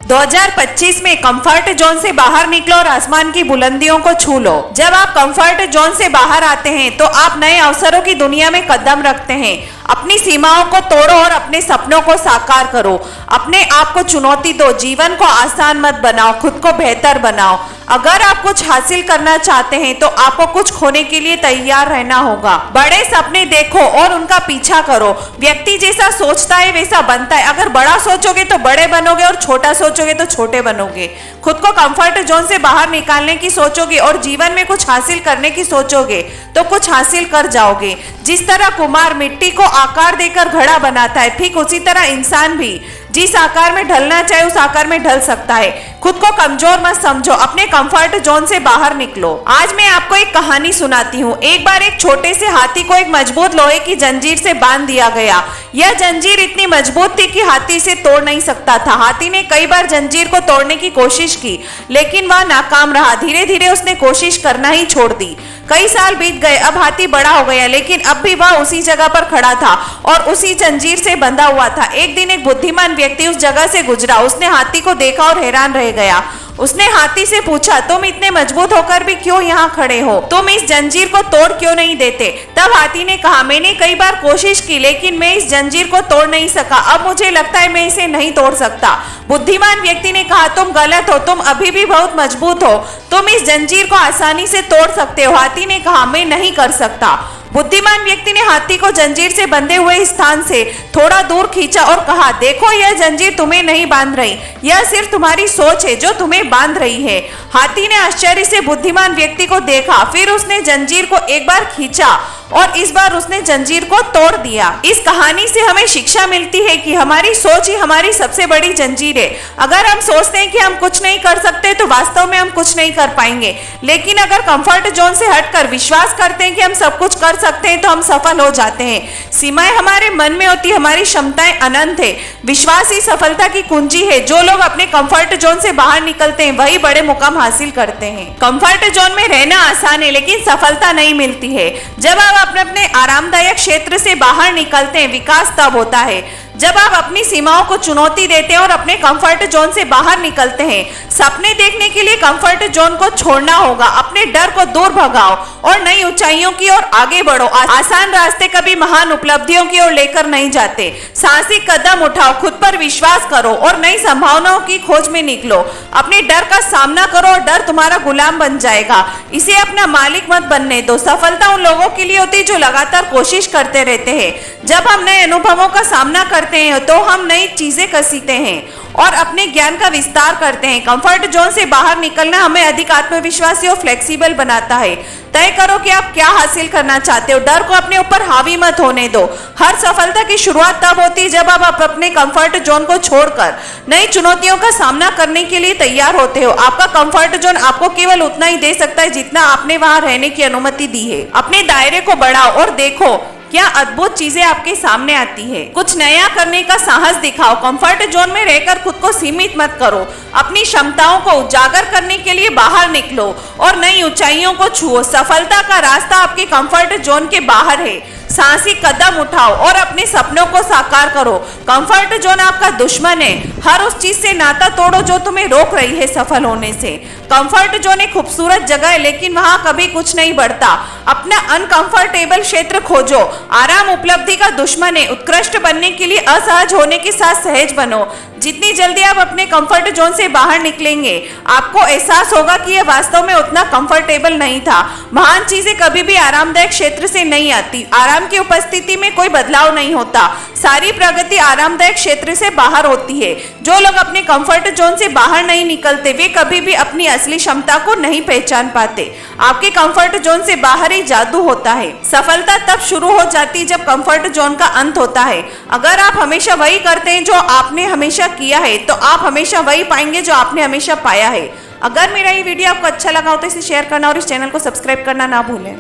2025 में comfort zone से बाहर निकलो और आसमान की बुलंदियों को छू लो। जब आप कंफर्ट जोन से बाहर आते हैं तो आप नए अवसरों की दुनिया में कदम रखते हैं। अपनी सीमाओं को तोड़ो और अपने सपनों को साकार करो। अपने आप को चुनौती दो, जीवन को आसान मत बनाओ, खुद को बेहतर बनाओ। अगर आप कुछ हासिल करना चाहते हैं तो आपको कुछ खोने के लिए तैयार रहना होगा। बड़े सपने देखो और उनका पीछा करो। व्यक्ति जैसा सोचता है वैसा बनता है। अगर बड़ा सोचोगे तो बड़े बनोगे और छोटा सोचोगे तो छोटे बनोगे। खुद को कंफर्ट जोन से बाहर निकालने की सोचोगे और जीवन में कुछ हासिल करने की सोचोगे तो कुछ हासिल कर जाओगे। जिस तरह कुम्हार मिट्टी को आकार देकर घड़ा बनाता है, ठीक उसी तरह इंसान भी जिस आकार में ढलना चाहे उस आकार में ढल सकता है। खुद को कमजोर मत समझो, अपने कंफर्ट जोन से बाहर निकलो। आज मैं आपको एक कहानी सुनाती हूँ। एक बार एक छोटे से हाथी को एक मजबूत लोहे की जंजीर से बांध दिया गया। यह जंजीर इतनी मजबूत थी कि हाथी इसे तोड़ नहीं सकता था। हाथी ने कई बार जंजीर को तोड़ने की कोशिश की, लेकिन वह नाकाम रहा। धीरे धीरे उसने कोशिश करना ही छोड़ दी। कई साल बीत गए। अब हाथी बड़ा हो गया, लेकिन अब भी वह उसी जगह पर खड़ा था और उसी जंजीर से बंधा हुआ था। एक दिन एक बुद्धिमान व्यक्ति उस जगह से गुजरा। उसने हाथी को देखा और हैरान रह गया। उसने हाथी से पूछा, तुम इतने मजबूत होकर भी क्यों यहाँ खड़े हो? तुम इस जंजीर को तोड़ क्यों नहीं देते? तब हाथी ने कहा, मैंने कई बार कोशिश की, लेकिन मैं इस जंजीर को तोड़ नहीं सका। अब मुझे लगता है मैं इसे नहीं तोड़ सकता। बुद्धिमान व्यक्ति ने कहा, तुम गलत हो, तुम अभी भी बहुत मजबूत हो। तुम इस जंजीर को आसानी से तोड़ सकते हो। हाथी ने कहा, मैं नहीं कर सकता। बुद्धिमान व्यक्ति ने हाथी को जंजीर से बंधे हुए स्थान से थोड़ा दूर खींचा और कहा, देखो यह जंजीर तुम्हें नहीं बांध रही, यह सिर्फ तुम्हारी सोच है जो तुम्हें बांध रही है। हाथी ने आश्चर्य से बुद्धिमान व्यक्ति को देखा। फिर उसने जंजीर को एक बार खींचा और इस बार उसने जंजीर को तोड़ दिया। इस कहानी से हमें शिक्षा मिलती है कि हमारी सोच ही हमारी सबसे बड़ी जंजीर है। अगर हम सोचते हैं कि हम कुछ नहीं कर सकते तो वास्तव में हम कुछ नहीं कर पाएंगे, लेकिन अगर कंफर्ट जोन से हटकर विश्वास करते हैं कि हम सब कुछ कर सकते हैं तो हम सफल हो जाते हैं। सीमाएं हमारे मन में होती, हमारी क्षमताएं अनंत है। विश्वास ही सफलता की कुंजी है। जो लोग अपने कंफर्ट जोन से बाहर निकलते हैं वही बड़े मुकाम हासिल करते हैं। कंफर्ट जोन में रहना आसान है, लेकिन सफलता नहीं मिलती है। जब आप अपने आरामदायक क्षेत्र से बाहर निकलते हैं, विकास तब होता है जब आप अपनी सीमाओं को चुनौती देते हैं और अपने कंफर्ट जोन से बाहर निकलते हैं। सपने देखने के लिए कंफर्ट जोन को छोड़ना होगा। अपने डर को दूर भगाओ और नई ऊंचाइयों की ओर आगे बढ़ो। आसान रास्ते कभी महान उपलब्धियों की ओर लेकर नहीं जाते। साहसिक कदम उठाओ, खुद पर विश्वास करो और नई संभावनाओं की खोज में निकलो। अपने डर का सामना करो और डर तुम्हारा गुलाम बन जाएगा। इसे अपना मालिक मत बनने दो। सफलता उन लोगों के लिए होती है जो लगातार कोशिश करते रहते हैं। जब हम नए अनुभवों का सामना करते हैं तो हम नई चीजें सीखते हैं और अपने ज्ञान का विस्तार करते हैं। कंफर्ट जोन से बाहर निकलना हमें अधिक आत्मविश्वासी और फ्लेक्सिबल बनाता है। तय करो कि आप क्या हासिल करना चाहते हो। डर को अपने ऊपर हावी मत होने दो। हर सफलता की शुरुआत तब होती है जब आप अपने कंफर्ट जोन को छोड़कर नई चुनौतियों का सामना करने के लिए तैयार होते हो। आपका कंफर्ट जोन आपको केवल उतना ही दे सकता है जितना आपने वहां रहने की अनुमति दी है। अपने दायरे को बढ़ाओ और देखो क्या अद्भुत चीजें आपके सामने आती है। कुछ नया करने का साहस दिखाओ। कंफर्ट जोन में रहकर खुद को सीमित मत करो। अपनी क्षमताओं को उजागर करने के लिए बाहर निकलो और नई ऊंचाइयों को छुओ। सफलता का रास्ता आपके कंफर्ट जोन के बाहर है। साहसिक कदम उठाओ और अपने सपनों को साकार करो। कंफर्ट जोन आपका दुश्मन है। हर उस चीज से नाता तोड़ो जो तुम्हें रोक रही है सफल होने से। कंफर्ट जोन एक खूबसूरत जगह है, लेकिन वहां कभी कुछ नहीं बढ़ता। अपना अनकंफर्टेबल क्षेत्र खोजो। आराम उपलब्धि का दुश्मन है। उत्कृष्ट बनने के लिए असहज होने के साथ सहज बनो। जितनी जल्दी आप अपने कंफर्ट जोन से बाहर निकलेंगे, आपको एहसास होगा कि यह वास्तव में उतना कंफर्टेबल नहीं था। महान चीजें कभी भी आरामदायक क्षेत्र से नहीं आती। आराम की उपस्थिति में कोई बदलाव नहीं होता। सारी प्रगति आरामदायक क्षेत्र से बाहर होती है। जो लोग अपने कंफर्ट जोन से बाहर नहीं निकलते वे कभी भी अपनी असली क्षमता को नहीं पहचान पाते। आपके कंफर्ट जोन से बाहर ही जादू होता है। सफलता तब शुरू हो जाती है जब कंफर्ट जोन का अंत होता है। अगर आप हमेशा वही करते हैं जो आपने हमेशा किया है तो आप हमेशा वही पाएंगे जो आपने हमेशा पाया है। अगर मेरा ये वीडियो आपको अच्छा लगा हो तो इसे शेयर करना और इस चैनल को सब्सक्राइब करना ना भूलें।